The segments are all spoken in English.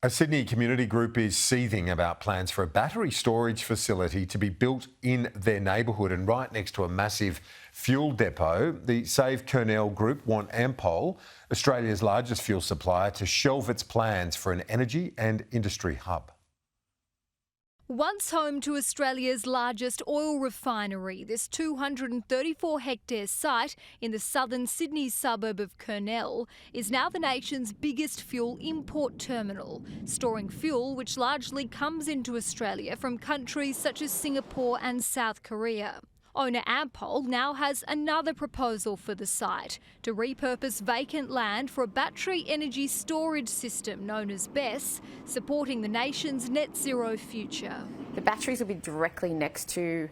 A Sydney community group is seething about plans for a battery storage facility to be built in their neighbourhood and right next to a massive fuel depot. The Save Kurnell group want Ampol, Australia's largest fuel supplier, to shelve its plans for an energy and industry hub. Once home to Australia's largest oil refinery, this 234-hectare site in the southern Sydney suburb of Kurnell is now the nation's biggest fuel import terminal, storing fuel which largely comes into Australia from countries such as Singapore and South Korea. Owner Ampol now has another proposal for the site to repurpose vacant land for a battery energy storage system known as BESS, supporting the nation's net zero future. The batteries will be directly next to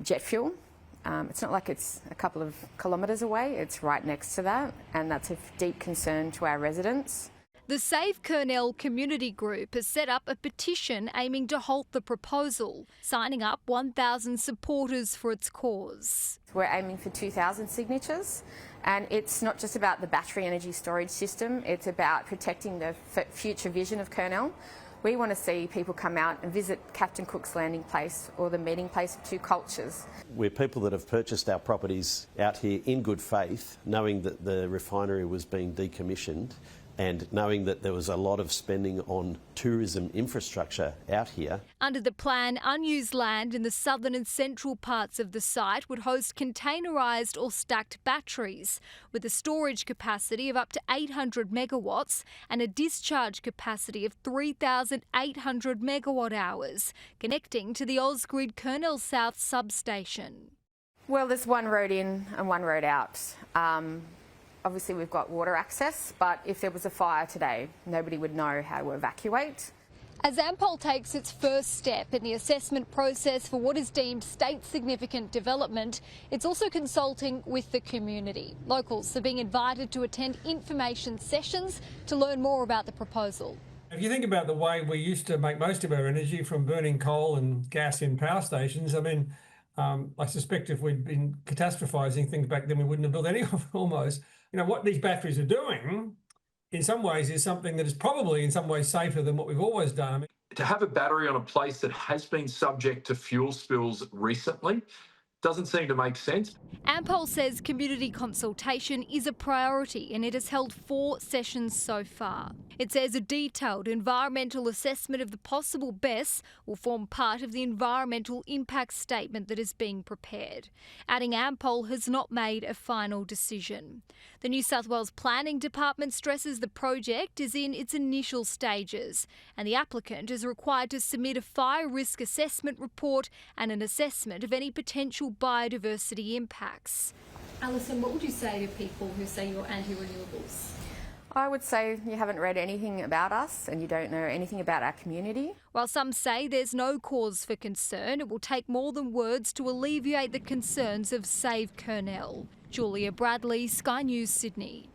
jet fuel. It's not like it's a couple of kilometres away, it's right next to that, and that's of deep concern to our residents. The Save Kurnell community group has set up a petition aiming to halt the proposal, signing up 1,000 supporters for its cause. We're aiming for 2,000 signatures, and it's not just about the battery energy storage system, it's about protecting the future vision of Kurnell. We want to see people come out and visit Captain Cook's landing place or the meeting place of two cultures. We're people that have purchased our properties out here in good faith, knowing that the refinery was being decommissioned, and knowing that there was a lot of spending on tourism infrastructure out here. Under the plan, unused land in the southern and central parts of the site would host containerised or stacked batteries with a storage capacity of up to 800 megawatts and a discharge capacity of 3,800 megawatt hours, connecting to the Ausgrid Kurnell South substation. Well, there's one road in and one road out. Obviously, we've got water access, but if there was a fire today, nobody would know how to evacuate. As Ampol takes its first step in the assessment process for what is deemed state-significant development, it's also consulting with the community. Locals are being invited to attend information sessions to learn more about the proposal. If you think about the way we used to make most of our energy from burning coal and gas in power stations, I suspect if we'd been catastrophising things back then, we wouldn't have built any of them almost. You know, what these batteries are doing, in some ways, is something that is probably in some ways safer than what we've always done. To have a battery on a place that has been subject to fuel spills recently doesn't seem to make sense. Ampol says community consultation is a priority and it has held 4 sessions so far. It says a detailed environmental assessment of the possible BESS will form part of the environmental impact statement that is being prepared. Adding Ampol has not made a final decision. The New South Wales Planning Department stresses the project is in its initial stages and the applicant is required to submit a fire risk assessment report and an assessment of any potential biodiversity impacts. Alison, what would you say to people who say you're anti-renewables? I would say you haven't read anything about us and you don't know anything about our community. While some say there's no cause for concern, it will take more than words to alleviate the concerns of Save Kurnell. Julia Bradley, Sky News, Sydney.